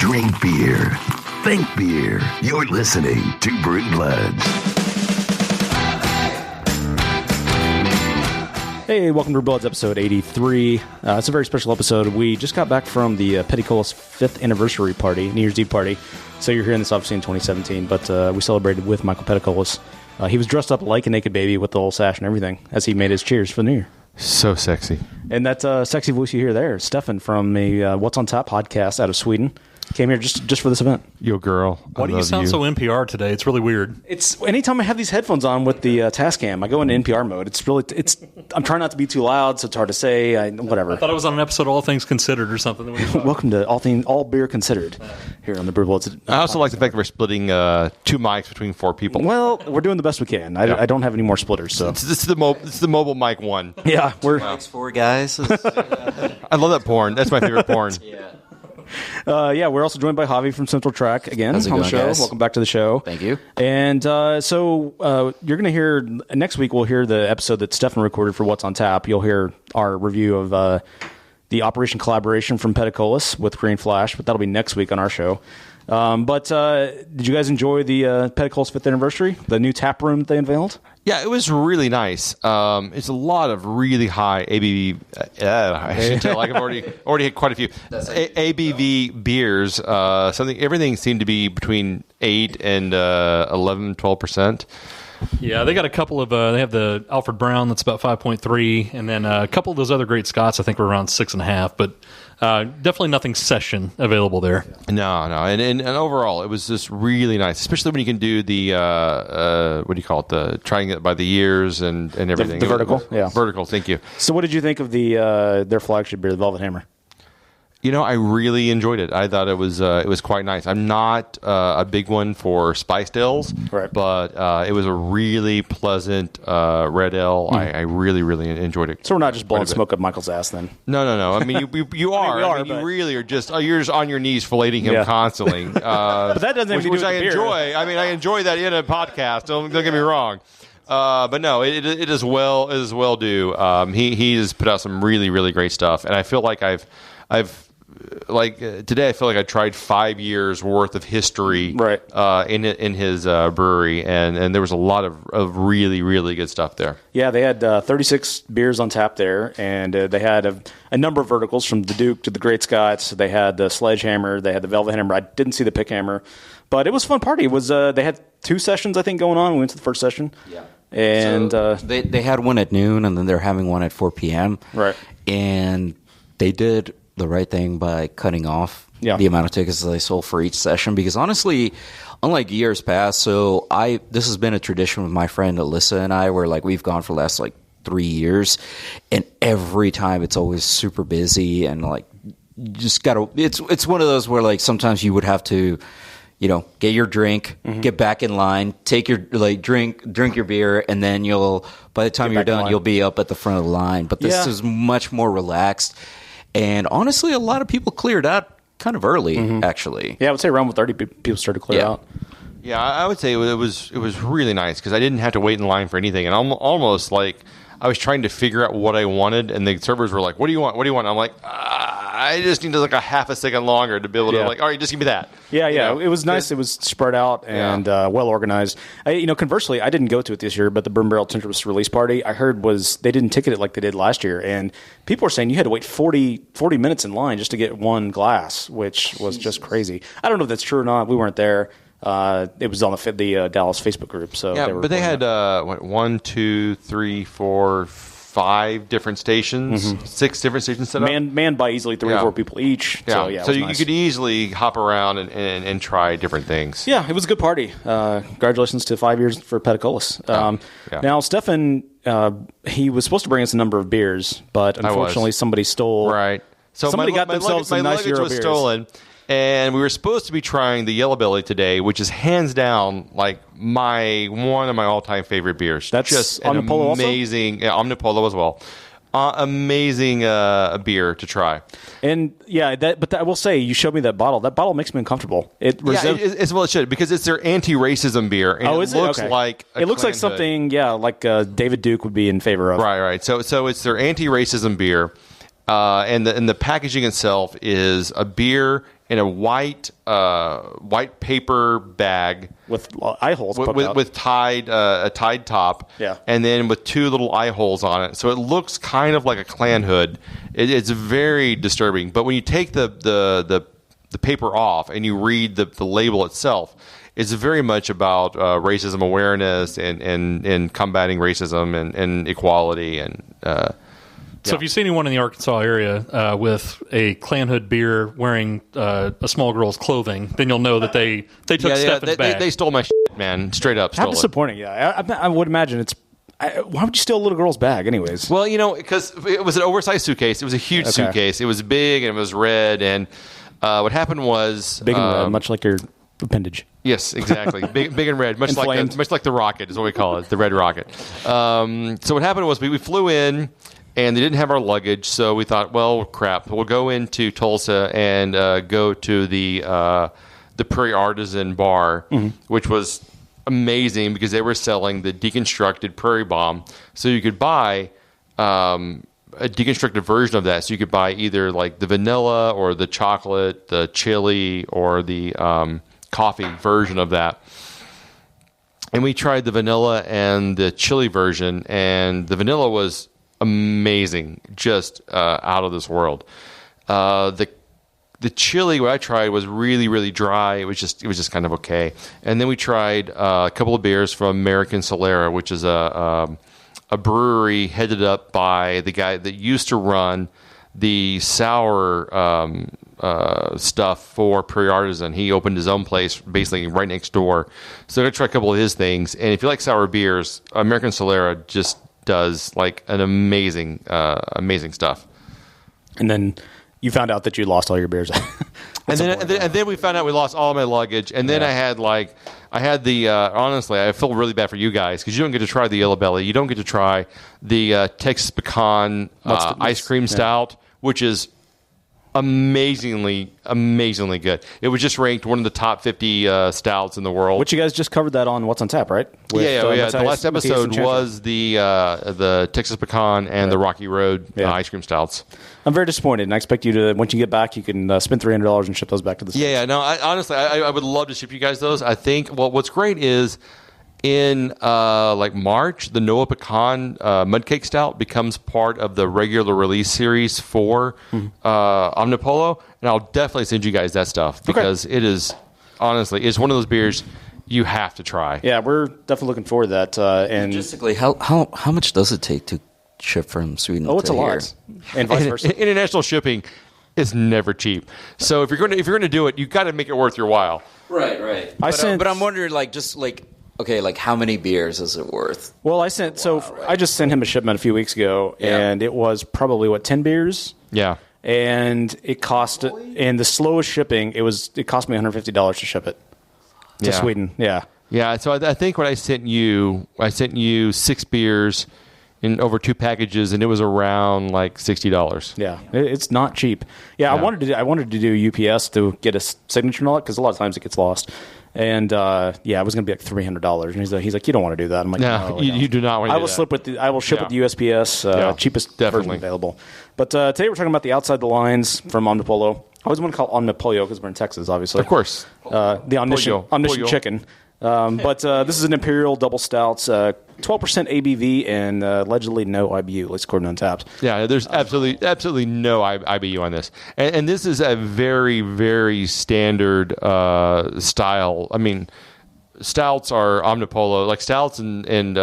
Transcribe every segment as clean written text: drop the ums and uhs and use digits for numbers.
Drink beer. Think beer. You're listening to Brew Bloods. Hey, welcome to Brew Bloods episode 83. It's a very special episode. We just got back from the Petticolas 5th anniversary party, New Year's Eve party. So you're hearing this obviously in 2017, but we celebrated with Michael Petticolas. He was dressed up like a naked baby with the little sash and everything as he made his cheers for the New Year. So sexy. And that sexy voice you hear there, Stefan from the What's on Tap podcast out of Sweden. Came here just for this event. Yo, girl. Why do you sound so NPR today? It's really weird. It's anytime I have these headphones on with the Tascam, I go into NPR mode. I'm trying not to be too loud, so it's hard to say. Whatever. I thought it was on an episode of All Things Considered or something. Welcome to All Beer Considered here on the Brew Bloods. I also like the fact that we're splitting 2 mics between 4 people. Well, we're doing the best we can. I don't have any more splitters, so this is the mobile mic one. Yeah, we're mics 4 guys. I love that porn. That's my favorite porn. We're also joined by Javi from Central Track again on the show. Guys? Welcome back to the show. Thank you. And so you're going to hear next week. We'll hear the episode that Stefan recorded for What's on Tap. You'll hear our review of the Operation Collaboration from Petticolas with Green Flash, but that'll be next week on our show. But did you guys enjoy the Petticolas 5th anniversary? The new tap room that they unveiled? Yeah, it was really nice. It's a lot of really high ABV. I should tell. Like I've already had quite a few ABV beers. Everything seemed to be between 8 and 11, 12%. Yeah, they got a couple of. They have the Alfred Brown that's about 5.3, and then a couple of those other great Scots I think were around 6.5. But definitely nothing session available there. No, and overall it was just really nice, especially when you can do the what do you call it? The trying it by the years and everything. The vertical, yeah, vertical. Thank you. So, what did you think of their flagship beer, the Velvet Hammer? You know, I really enjoyed it. I thought it was quite nice. I'm not a big one for spiced ales, right, but it was a really pleasant red ale. I really, really enjoyed it. So we're not just blowing smoke up Michael's ass then? No. I mean, you are. You really are just you're just on your knees filleting him constantly. But that doesn't have to do with I the beer. enjoy. I mean, I enjoy that in a podcast. Don't get me wrong. But no, it is well due. He has put out some really, really great stuff, and I feel like I've today I feel like I tried 5 years worth of history in his brewery, and there was a lot of really, really good stuff there. Yeah, they had 36 beers on tap there, and they had a number of verticals from the Duke to the Great Scots. They had the Sledgehammer, they had the Velvet Hammer. I didn't see the Pick Hammer, but it was a fun party. It was they had 2 sessions I think going on. We went to the first session. Yeah. And so they had one at noon, and then they're having one at 4 p.m. Right. And they did the right thing by cutting off the amount of tickets that they sold for each session, because honestly, unlike years past, this has been a tradition with my friend Alyssa and I, where we've gone for the last 3 years, and every time it's always super busy, and you just gotta. It's one of those where sometimes you would have to, get your drink, get back in line, take your drink your beer, and then by the time you're done, you'll be up at the front of the line. But this is much more relaxed. And honestly, a lot of people cleared out kind of early, actually. Yeah, I would say around 30 people started to clear out. Yeah, I would say it was really nice because I didn't have to wait in line for anything, and almost I was trying to figure out what I wanted, and the servers were like, "What do you want? What do you want?" I'm like, I just need a half a second longer to be able to all right, just give me that. Yeah. It was nice. It was spread out and well organized. Conversely, I didn't go to it this year, but the Bourbon Barrel Temptress release party I heard they didn't ticket it like they did last year, and people were saying you had to wait 40 minutes in line just to get one glass, which was just crazy. I don't know if that's true or not. We weren't there. It was on the Dallas Facebook group. So but they had 1, 2, 3, 4, 5 different stations, 6 different stations set up. Manned by easily 3 or 4 people each. Yeah. So you could easily hop around and try different things. Yeah, it was a good party. Congratulations to 5 years for Petticolas. Now, Stefan, he was supposed to bring us a number of beers, but unfortunately somebody stole. Right. So somebody got themselves some nice Euro beers. My luggage was stolen. And we were supposed to be trying the Yellow Belly today, which is hands down one of my all-time favorite beers. That's just an Omnipollo amazing, Omnipollo as well. Amazing beer to try. And but I will say, you showed me that bottle. That bottle makes me uncomfortable. It should, because it's their anti-racism beer. And it looks like it looks like something, David Duke would be in favor of. Right. So it's their anti-racism beer. And the packaging itself is a beer in a white paper bag with eye holes with tied a tied top, and then with 2 little eye holes on it, so it looks kind of like a clan hood. It's very disturbing. But when you take the paper off and you read the label itself, it's very much about racism awareness and combating racism and equality and. So if you see anyone in the Arkansas area with a clan hood beer wearing a small girl's clothing, then you'll know that they took Stefan's bag. They stole my shit, man. Straight up stole How disappointing, I would imagine it's... why would you steal a little girl's bag anyways? Well, because it was an oversized suitcase. It was a huge suitcase. It was big and it was red. And what happened was... Big and red, much like your appendage. Yes, exactly. big and red, much like the rocket is what we call it, the red rocket. So what happened was we flew in... And they didn't have our luggage, so we thought, well, crap. We'll go into Tulsa and go to the Prairie Artisan Bar, which was amazing because they were selling the deconstructed Prairie Bomb. So you could buy a deconstructed version of that. So you could buy either like the vanilla or the chocolate, the chili, or the coffee version of that. And we tried the vanilla and the chili version, and the vanilla was amazing, just out of this world. The chili what I tried was really, really dry. It was just kind of okay. And then we tried a couple of beers from American Solera, which is a brewery headed up by the guy that used to run the sour stuff for Prairie Artisan. He opened his own place basically right next door. So I tried a couple of his things. And if you like sour beers, American Solera just does like an amazing stuff. And then you found out that you lost all your beers. and then we found out we lost all of my luggage. And then I had the honestly, I feel really bad for you guys because you don't get to try the Yellow Belly. You don't get to try the Texas Pecan ice cream stout, which is amazingly good. It was just ranked one of the top 50 stouts in the world. Which you guys just covered that on What's on Tap, right? Yeah. The last episode was the Texas Pecan and the Rocky Road ice cream stouts. I'm very disappointed, and I expect you to, once you get back, you can spend $300 and ship those back to the States. Yeah. No, honestly, I would love to ship you guys those. I think, what's great is in March, the Noah Pecan Mud Cake Stout becomes part of the regular release series for Omnipollo, and I'll definitely send you guys that stuff because it is, honestly, it's one of those beers you have to try. Yeah, we're definitely looking forward to that. And logistically, how much does it take to ship from Sweden to it's a here? lot. And vice versa. International shipping is never cheap. So if you're going to do it, you got to make it worth your while. Right. But I'm wondering, how many beers is it worth? Well, I just sent him a shipment a few weeks ago, and it was probably 10 beers. Yeah. And it cost, and the slowest shipping, it cost me $150 to ship it to Sweden. Yeah. Yeah. So I think what I sent you 6 beers in over 2 packages, and it was around like $60. Yeah, it's not cheap. Yeah, I wanted to do UPS to get a signature and all that because a lot of times it gets lost. And it was going to be like $300. And he's like, you don't want to do that. I'm like, no, you do not want to. I will ship with the USPS, cheapest version available. But today we're talking about the outside the lines from Omnipollo. I always want to call it Omnipollo because we're in Texas, obviously. Of course, the omniscient chicken. But this is an Imperial Double Stouts, 12% ABV, and allegedly no IBU, at least according to Untapped. Yeah, there's absolutely no IBU on this. And this is a very, very standard style. I mean, stouts are Omnipollo, like stouts and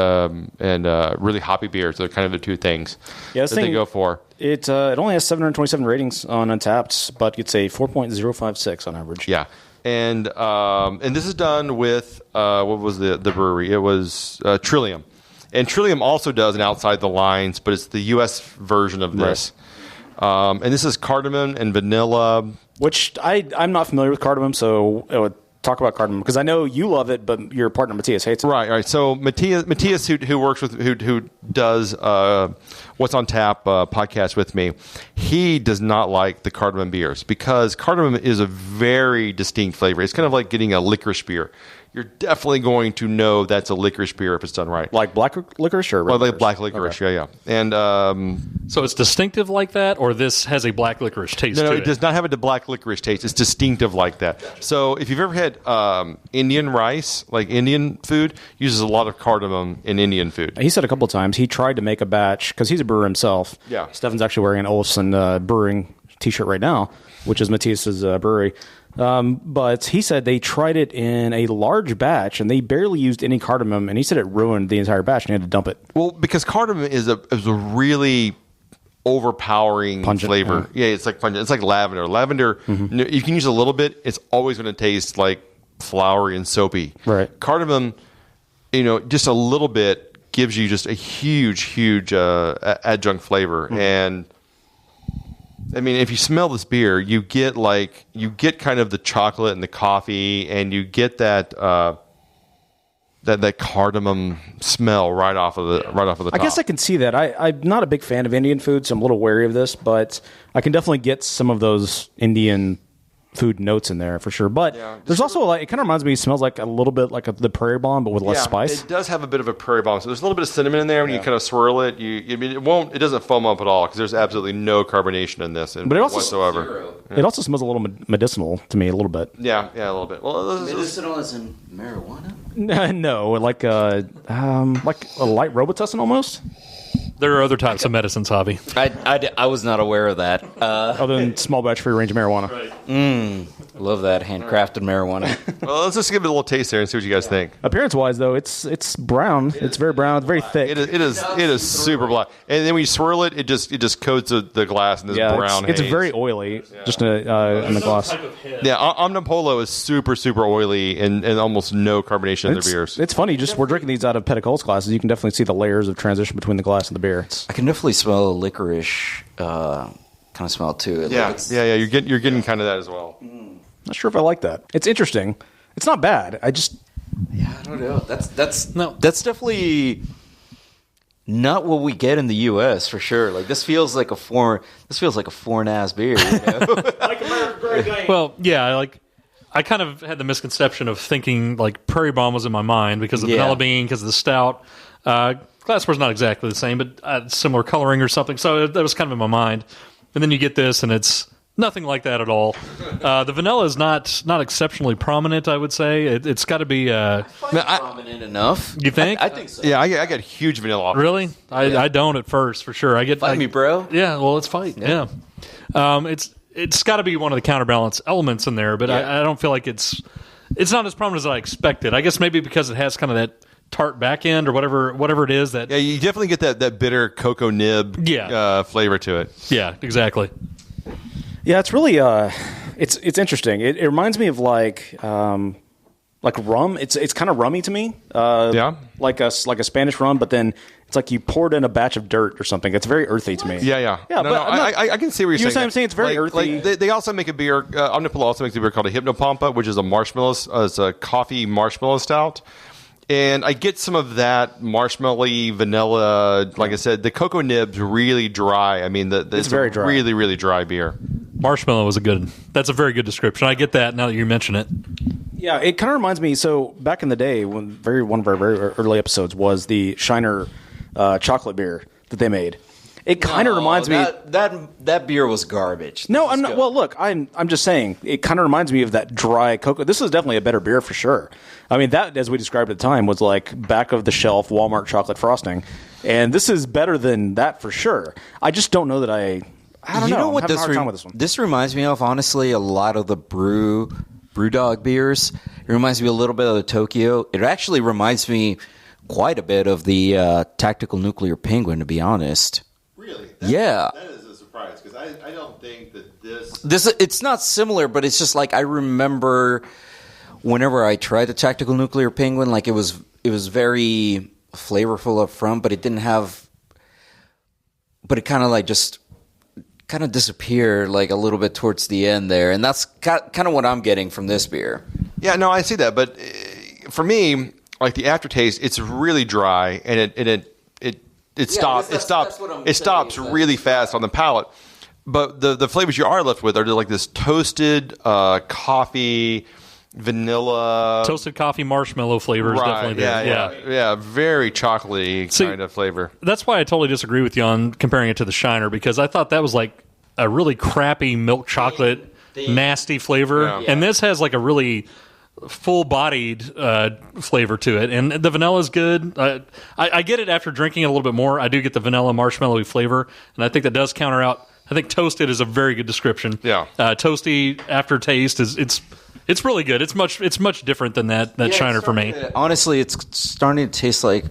really hoppy beers. They're kind of the two things that they go for. It only has 727 ratings on Untapped, but it's a 4.056 on average. Yeah. And this is done with what was the brewery? It was Trillium, and Trillium also does an outside the lines, but it's the U.S. version of this. Right. And this is cardamom and vanilla, which I'm not familiar with cardamom, so I would talk about cardamom because I know you love it, but your partner Matthias hates it. Right. So Matthias, who works with who does What's on Tap podcast with me, he does not like the cardamom beers because cardamom is a very distinct flavor. It's kind of like getting a licorice beer. you're definitely going to know that's a licorice beer if it's done right. Like black licorice or red like black licorice, okay. yeah. And so it's distinctive like that, or this has a black licorice taste to it? No, it does not have a black licorice taste. It's distinctive like that. Gotcha. So if you've ever had Indian rice, like Indian food, uses a lot of cardamom in Indian food. He said a couple of times he tried to make a batch, because he's a brewer himself. Yeah. Stefan's actually wearing an Olsen Brewing t-shirt right now, which is Matthias's brewery. But he said they tried it in a large batch and they barely used any cardamom, and he said it ruined the entire batch and he had to dump it. Well, because cardamom is a really overpowering pungent flavor. Yeah, it's like pungent. It's like lavender. Lavender, you can use a little bit. It's always going to taste like flowery and soapy. Right. Cardamom, just a little bit gives you just a huge adjunct flavor. And I mean, if you smell this beer, you get kind of the chocolate and the coffee, and you get that that cardamom smell right off of the top. I guess I can see that. I'm not a big fan of Indian food, so I'm a little wary of this, but I can definitely get some of those Indian food notes in there for sure. But there's also it kind of reminds me, it smells like a little bit like the Prairie Bomb, but with less spice. It does have a bit of a Prairie Bomb. So there's a little bit of cinnamon in there when you kind of swirl it. It doesn't foam up at all because there's absolutely no carbonation in this whatsoever. It also smells a little medicinal to me, a little bit. Yeah, a little bit. Well, medicinal as in marijuana? No, like a light Robitussin almost. There are other types of medicines, Javi. I was not aware of that. Other than small batch free range marijuana. Right. Love that handcrafted marijuana. Well, let's just give it a little taste there and see what you guys think. Appearance wise, though, it's brown. It's very brown. It's very thick. It is super black. And then when you swirl it, it just coats the glass in this brown It's haze. very oily, just in the glass. Yeah, Omnipollo is super oily and almost no carbonation in their beers. It's funny. We're drinking these out of Petticoat's glasses. You can definitely see the layers of transition between the glass and the beer. I can definitely smell a licorice kind of smell too. Yeah. You're getting kind of that as well. Not sure if I like that. It's interesting. It's not bad. I don't know. That's definitely not what we get in the U.S. for sure. Like this feels like a foreign ass beer. Well, yeah, I kind of had the misconception of thinking like Prairie Bomb was in my mind because of the vanilla bean, because of the stout. Glassware's not exactly the same, but similar coloring or something. So that was kind of in my mind. And then you get this, and it's nothing like that at all. The vanilla is not exceptionally prominent, I would say. It's got to be prominent enough. You think? I think so. Yeah, I get huge vanilla off. Really? I don't at first, for sure. Fight me, bro. Yeah, well, let's fight. Yeah. It's got to be one of the counterbalance elements in there, but I don't feel like it's not as prominent as I expected. I guess maybe because it has kind of that tart back end or whatever it is that. Yeah, you definitely get that bitter cocoa nib flavor to it. Yeah, exactly. Yeah, it's really it's interesting. It reminds me of like rum. It's kind of rummy to me. Like a Spanish rum, but then it's like you poured in a batch of dirt or something. It's very earthy to me. Yeah. I can see what you're saying. I'm saying it's very earthy. Like they also make a beer. Omnipollo also makes a beer called a Hypnopampa, which is a marshmallow. It's a coffee marshmallow stout. And I get some of that marshmallowy vanilla. Like I said, the cocoa nib's really dry. I mean, it's very dry. Really, really dry beer. Marshmallow was that's a very good description. I get that now that you mention it. Yeah, it kind of reminds me. So back in the day, one of our very early episodes was the Shiner chocolate beer that they made. It kind of reminds me that beer was garbage. No, I'm not. Well, look, I'm just saying it kind of reminds me of that dry cocoa. This is definitely a better beer for sure. I mean, that, as we described at the time, was like back of the shelf Walmart chocolate frosting, and this is better than that for sure. I just don't know that I don't know. You know what I'm having a hard time with this one. This reminds me of, honestly, a lot of the Brewdog beers. It reminds me a little bit of the Tokyo. It actually reminds me quite a bit of the Tactical Nuclear Penguin, to be honest. Really? That is a surprise because I don't think that this it's not similar, but it's just like I remember whenever I tried the Tactical Nuclear Penguin, like it was very flavorful up front, but it didn't have. But it kind of like just kind of disappeared like a little bit towards the end there, and that's kind of what I'm getting from this beer. Yeah, no, I see that, but for me, like the aftertaste, it's really dry, and it stops really fast on the palate. But the flavors you are left with are like this toasted coffee, vanilla, toasted coffee, marshmallow flavor is definitely there. Yeah, very chocolatey kind of flavor. That's why I totally disagree with you on comparing it to the Shiner, because I thought that was like a really crappy milk chocolate, nasty flavor, and this has like a really full-bodied flavor to it, and the vanilla is good. I get it after drinking it a little bit more. I do get the vanilla marshmallowy flavor, and I think that does counter out. I think toasted is a very good description. Yeah, toasty aftertaste is it's really good. It's much different than that Shiner for me. Honestly, it's starting to taste like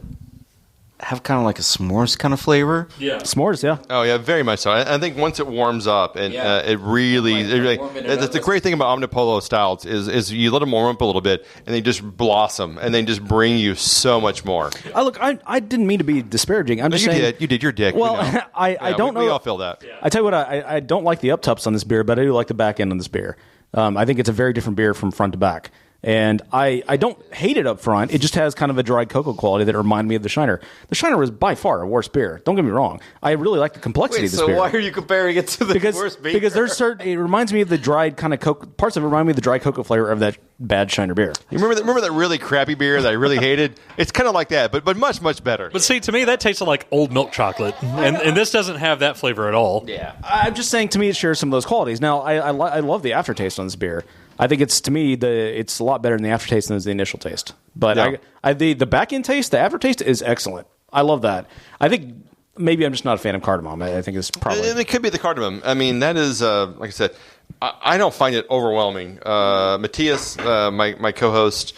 have kind of like a s'mores kind of flavor. Yeah, s'mores. Yeah. Oh yeah, very much so. I think once it warms up, and it really, that's the great thing about Omnipollo stouts is you let them warm up a little bit, and they just blossom, and they just bring you so much more. I didn't mean to be disparaging. I'm just saying you did. You're dick. Well, I don't know. We all feel that. I tell you what, I don't like the uptops on this beer, but I do like the back end on this beer. I think it's a very different beer from front to back. And I don't hate it up front. It just has kind of a dried cocoa quality that reminded me of the Shiner. The Shiner is by far a worse beer. Don't get me wrong. I really like the complexity of this beer. So why are you comparing it to the worst beer? Because there's it reminds me of the dried kind of cocoa. Parts of it remind me of the dry cocoa flavor of that bad Shiner beer. You remember that really crappy beer that I really hated? It's kind of like that, but much, much better. But see, to me, that tasted like old milk chocolate. And this doesn't have that flavor at all. Yeah. I'm just saying, to me, it shares some of those qualities. Now, I love the aftertaste on this beer. I think it's a lot better in the aftertaste than the initial taste. But the back end taste, the aftertaste is excellent. I love that. I think maybe I'm just not a fan of cardamom. I think it's probably it could be the cardamom. I mean, that is like I said, I don't find it overwhelming. Matthias, my co-host,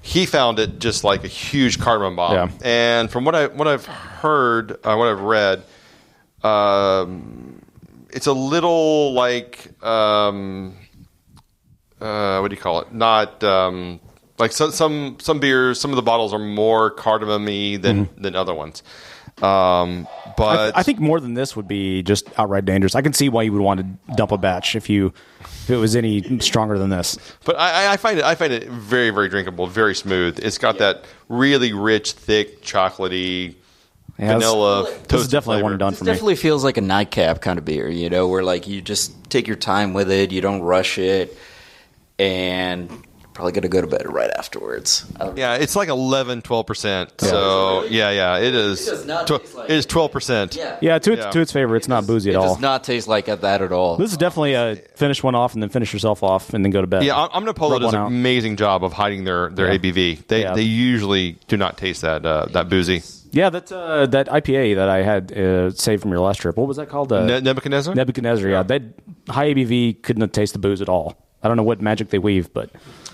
he found it just like a huge cardamom bomb. Yeah. And from what I've heard, what I've read, it's a little like. What do you call it? Not like some beers. Some of the bottles are more cardamom-y than other ones. But I think more than this would be just outright dangerous. I can see why you would want to dump a batch if it was any stronger than this. But I find it very, very drinkable, very smooth. It's got that really rich, thick, chocolatey. Vanilla. This is definitely one and done for me. It definitely feels like a nightcap kind of beer, where like you just take your time with it, you don't rush it. And you're probably going to go to bed right afterwards. Yeah, it's like 11-12%. So, yeah, it is. It does not taste like it is 12%. Yeah, to its favor, it's not boozy at all. It does not taste like that at all. This is definitely a finish one off and then finish yourself off and then go to bed. Yeah, Omnipollo does an amazing job of hiding their ABV. They usually do not taste that boozy. Yeah, that IPA that I had saved from your last trip. What was that called? Nebuchadnezzar? Nebuchadnezzar, yeah. That high ABV couldn't taste the booze at all. I don't know what magic they weave, but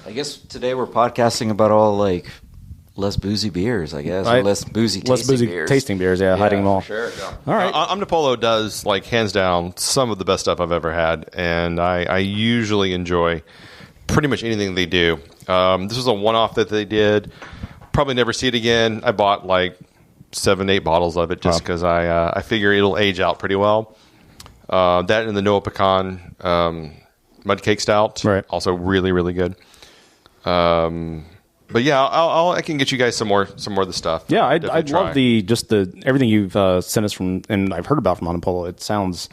I guess today we're podcasting about all like less boozy beers, I guess, or less boozy tasting beers, hiding them all. Sure. Yeah. All right. Omnipollo does like hands down some of the best stuff I've ever had, and I usually enjoy pretty much anything they do. This was a one-off that they did. Probably never see it again. I bought like 7-8 bottles of it just because I figure it'll age out pretty well. That and the Noah Pecan. Mud Cake Stout, right. Also really, really good. But yeah, I can get you guys some more of the stuff. Yeah, I'd love everything you've sent us from, and I've heard about from Omnipollo. It sounds,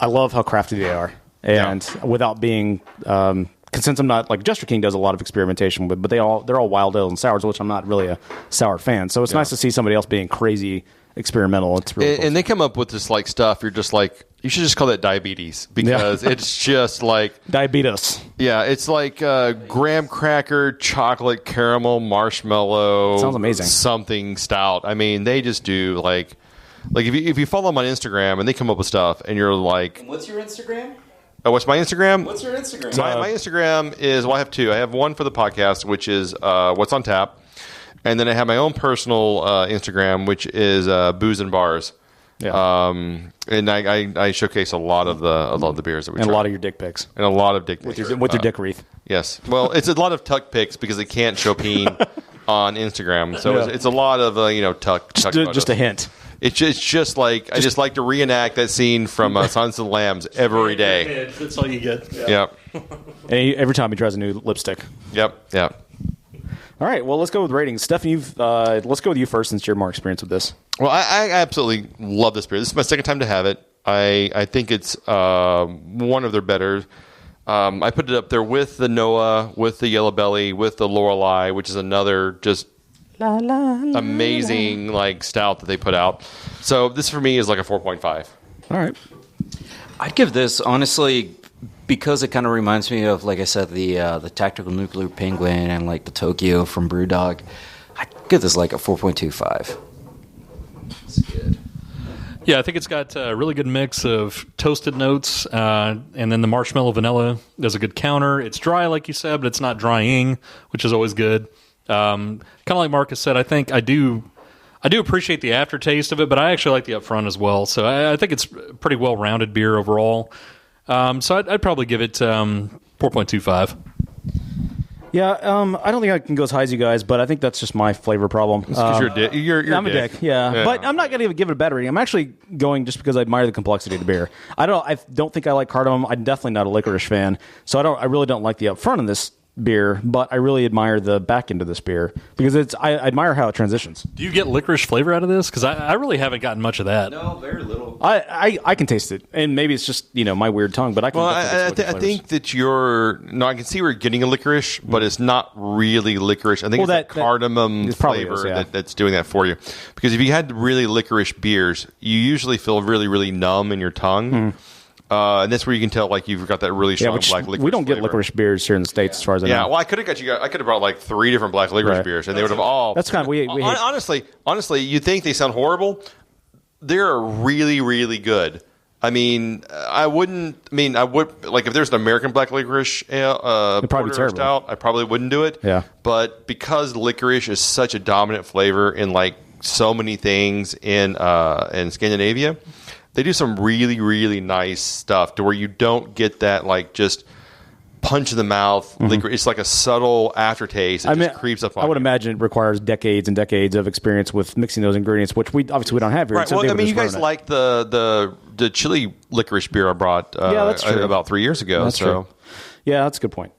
I love how crafty they are, and without being, since I'm not like Jester King does a lot of experimentation with, but they're all wild ale and sours, which I'm not really a sour fan. So it's nice to see somebody else being crazy experimental. It's really cool. And they come up with this like stuff. You're just like, you should just call that diabetes because it's just like diabetes. Yeah, it's like graham cracker, chocolate, caramel, marshmallow. Sounds amazing. Something stout. I mean, they just do like if you follow them on Instagram and they come up with stuff and you're like, and what's your Instagram? What's my Instagram? What's your Instagram? My Instagram is, I have two. I have one for the podcast, which is What's on Tap. And then I have my own personal Instagram, which is Booze and Bars. Yeah. And I showcase a lot of the beers that we try. And a lot of your dick pics. And a lot of dick pics. With your dick wreath. Yes. Well, it's a lot of tuck pics because they can't show peen on Instagram. So it's a lot of, tuck just a hint. It's just like, I just like to reenact that scene from Silence of the Lambs every day. That's all you get. Yep. And every time he tries a new lipstick. Yep. All right, well, let's go with ratings. Stefan, let's go with you first since you're more experienced with this. Well, I absolutely love this beer. This is my second time to have it. I think it's one of their better. I put it up there with the Noah, with the Yellow Belly, with the Lorelei, which is another just amazing like stout that they put out. So this for me is like a 4.5. All right. I'd give this, honestly, because it kind of reminds me of, like I said, the Tactical Nuclear Penguin and like the Tokyo from Brewdog. I'd give this like a 4.25. It's good. Yeah, I think it's got a really good mix of toasted notes, and then the marshmallow vanilla does a good counter. It's dry, like you said, but it's not drying, which is always good. Kind of like Marcus said, I think I do appreciate the aftertaste of it, but I actually like the upfront as well. So I think it's a pretty well-rounded beer overall. So I'd probably give it 4.25. Yeah, I don't think I can go as high as you guys, but I think that's just my flavor problem. Because you're a dick. I'm a dick, yeah. But I'm not going to give it a bad rating. I'm actually going just because I admire the complexity of the beer. I don't think I like cardamom. I'm definitely not a licorice fan, so I really don't like the upfront in this beer, but I really admire the back end of this beer because I admire how it transitions. Do you get licorice flavor out of this? Because I really haven't gotten much of that. No, very little. I can taste it, and maybe it's just my weird tongue, but I can. Well, I think that I can see we're getting a licorice, but it's not really licorice. I think it's that cardamom flavor that's doing that for you. Because if you had really licorice beers, you usually feel really, really numb in your tongue. And that's where you can tell, like, you've got that really strong black licorice. We don't get flavor. licorice beers here in the States, as far as I know. Yeah, well, I could have brought like 3 different black licorice beers, and they would have all. That's kind of honestly, you think they sound horrible? They're really, really good. I would like if there's an American black licorice porter stout, I probably wouldn't do it. Yeah, but because licorice is such a dominant flavor in like so many things in Scandinavia. They do some really, really nice stuff to where you don't get that like just punch in the mouth. Mm-hmm. It's like a subtle aftertaste. It just creeps up on you. I would imagine it requires decades and decades of experience with mixing those ingredients, which we obviously don't have here. Right. Well, you guys like the chili licorice beer I brought that's true. About 3 years ago. That's true. Yeah, that's a good point.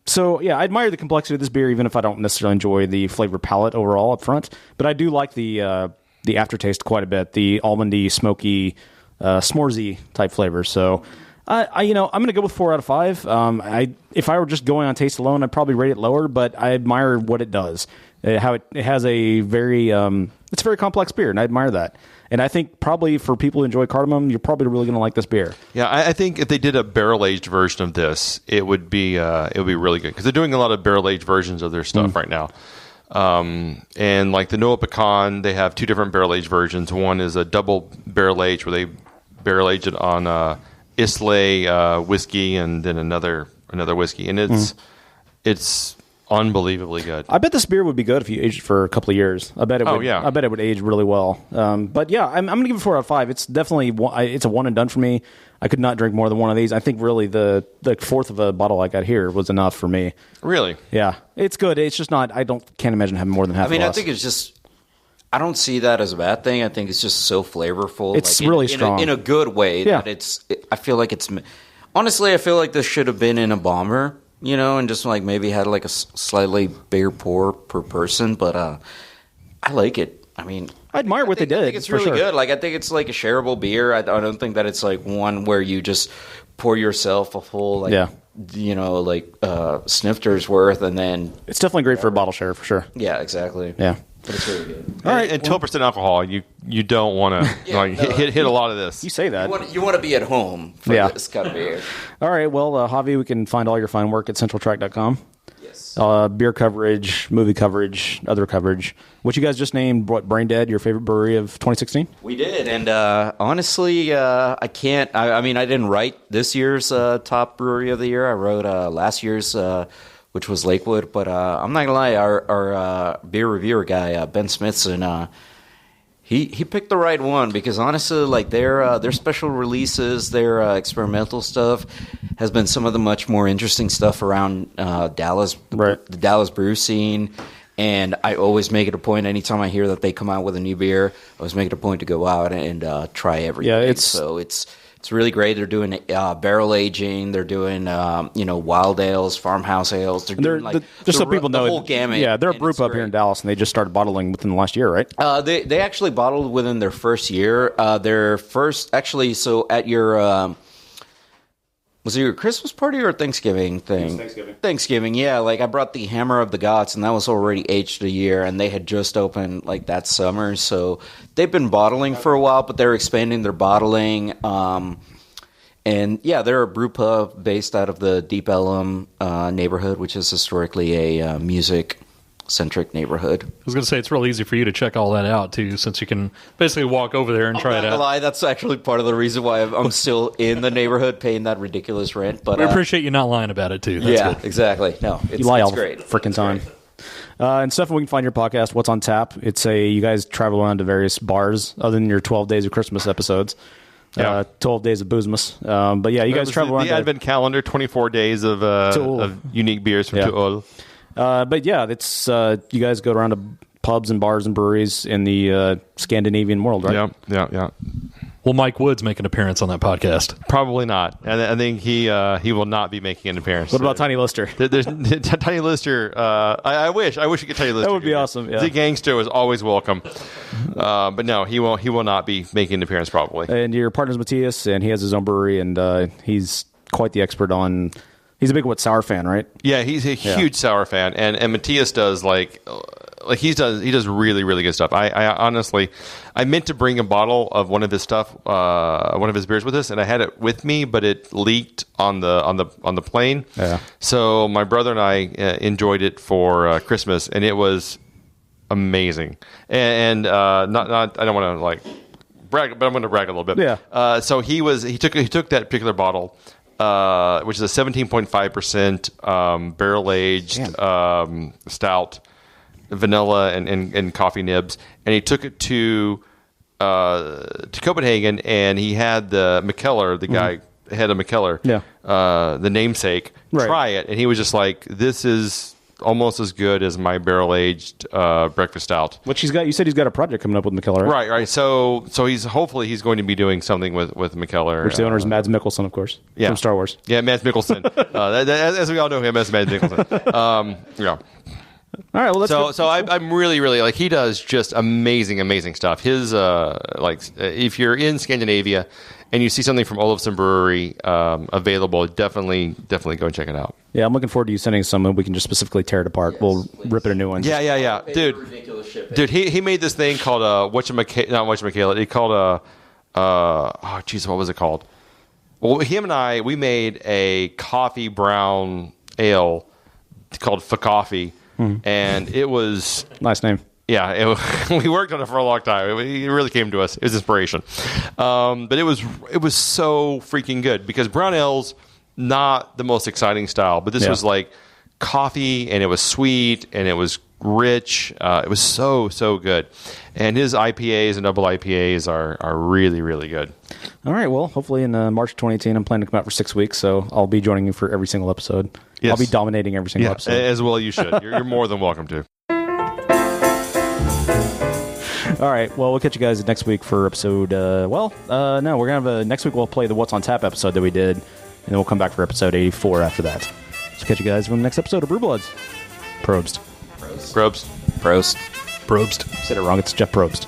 So, yeah, I admire the complexity of this beer, even if I don't necessarily enjoy the flavor palette overall up front. But I do like the aftertaste quite a bit, the almondy, smoky, s'moresy type flavor. So, I'm going to go with 4 out of 5. If I were just going on taste alone, I'd probably rate it lower, but I admire what it does. How it has a very it's a very complex beer, and I admire that. And I think probably for people who enjoy cardamom, you're probably really going to like this beer. Yeah, I think if they did a barrel-aged version of this, it would be really good because they're doing a lot of barrel-aged versions of their stuff right now. And like the Noah Pecan, they have 2 different barrel-aged versions. One is a double barrel-aged where they barrel-age it on Islay whiskey and then another whiskey, and it's unbelievably good. I bet this beer would be good if you aged it for a couple of years. I bet it would. I bet it would age really well. But yeah, I'm going to give it 4 out of 5. It's definitely it's a one and done for me. I could not drink more than one of these. I think really the fourth of a bottle I got here was enough for me. Really? Yeah, it's good. It's just not. can't imagine having more than half. I think it's just. I don't see that as a bad thing. I think it's just so flavorful. It's like really strong in a good way. Yeah. That I feel like it's. Honestly, I feel like this should have been in a bomber. And just like maybe had like a slightly bigger pour per person, but I like it. I admire what they did. I think it's really good. Like I think it's like a shareable beer. I don't think that it's like one where you just pour yourself a full snifter's worth and then. It's definitely great for a bottle share for sure. Yeah, exactly. Yeah. But it's really good. All right, and 12% alcohol. You don't want to hit a lot of this. You say that. You want to be at home for this kind of beer. All right, well, Javi, we can find all your fine work at centraltrack.com. Yes. Beer coverage, movie coverage, other coverage. What you guys just named, Brain Dead, your favorite brewery of 2016? We did, and honestly, I can't. I didn't write this year's top brewery of the year. I wrote last year's. Which was Lakewood, but I'm not gonna lie, our beer reviewer guy Ben Smithson, he picked the right one because honestly, like their special releases, their experimental stuff has been some of the much more interesting stuff around Dallas, the Dallas brew scene. And I always make it a point anytime I hear that they come out with a new beer, I always make it a point to go out and try everything. Yeah, It's really great. They're doing barrel aging. They're doing wild ales, farmhouse ales. They're doing just so people know the whole gamut. Yeah, they're a brew pub here in Dallas, and they just started bottling within the last year, right? They actually bottled within their first year. Their first so at your Was it your Christmas party or Thanksgiving thing? Thanksgiving, yeah. Like, I brought the Hammer of the Gods, and that was already aged a year, and they had just opened, like, that summer. So they've been bottling for a while, but they're expanding their bottling. And, yeah, they're a brew pub based out of the Deep Ellum neighborhood, which is historically a music-centric neighborhood. I was going to say, it's real easy for you to check all that out, too, since you can basically walk over there and try it out. Lie, that's actually part of the reason why I'm still in the neighborhood paying that ridiculous rent. But we appreciate you not lying about it, too. That's good. Exactly. No, you lie all great. the freaking time. And Stefan, we can find your podcast, What's on Tap. You guys travel around to various bars, other than your 12 Days of Christmas episodes. 12 days of Boozmas. But yeah, you guys travel around. The Advent calendar, 24 days of unique beers from Tuol. But yeah, it's you guys go around to pubs and bars and breweries in the Scandinavian world, right? Yeah. Will Mike Woods make an appearance on that podcast? Probably not. I think he will not be making an appearance. What about Tiny Lister? There's Tiny Lister. I wish we could Tiny Lister. That would be awesome. Yeah. The Gangster is always welcome. But no, he will not be making an appearance probably. And your partner's Matthias, and he has his own brewery, and he's quite the expert on. He's a big sour fan, right? Yeah, he's a huge sour fan, and Matthias does he does really, really good stuff. I honestly, I meant to bring a bottle of one of his stuff, one of his beers with us, and I had it with me, but it leaked on the plane. Yeah. So my brother and I enjoyed it for Christmas, and it was amazing. And not I don't want to brag, but I'm going to brag a little bit. Yeah. So he took that particular bottle. Which is a 17.5% barrel aged stout, vanilla and coffee nibs, and he took it to Copenhagen, and he had the McKellar, the guy head of McKellar, the namesake, try it, and he was just like, "This is almost as good as my barrel aged breakfast stout." Which he's got. You said he's got a project coming up with McKellar, right? Right. So hopefully he's going to be doing something with McKellar, which the owner is Mads Mikkelsen, of course, from Star Wars. Yeah, Mads Mikkelsen. As we all know him, Mads Mikkelsen. Yeah. All right. Well, I'm really, really he does just amazing stuff. His if you're in Scandinavia and you see something from Olufsen Brewery available, definitely go and check it out. Yeah, I'm looking forward to you sending some, and we can just specifically tear it apart. Yes, we'll rip it a new one. Yeah. Dude, he made this thing called whatchamacallit. He called what was it called? Well, him and I, we made a coffee brown ale called Coffee, and it was nice name. Yeah, we worked on it for a long time. It really came to us. It was inspiration, but it was so freaking good because brown ale's not the most exciting style, but this was like coffee, and it was sweet, and it was rich. It was so good, and his IPAs and double IPAs are really, really good. All right, well, hopefully in March 2018, I'm planning to come out for 6 weeks, so I'll be joining you for every single episode. Yes. I'll be dominating every single episode. As well you should. You're more than welcome to. All right, well, we'll catch you guys next week for episode, no, we're going to have next week we'll play the What's on Tap episode that we did, and then we'll come back for episode 84 after that. So catch you guys from the next episode of Brew Bloods. Probst. Probst. Said it wrong, it's Jeff Probst.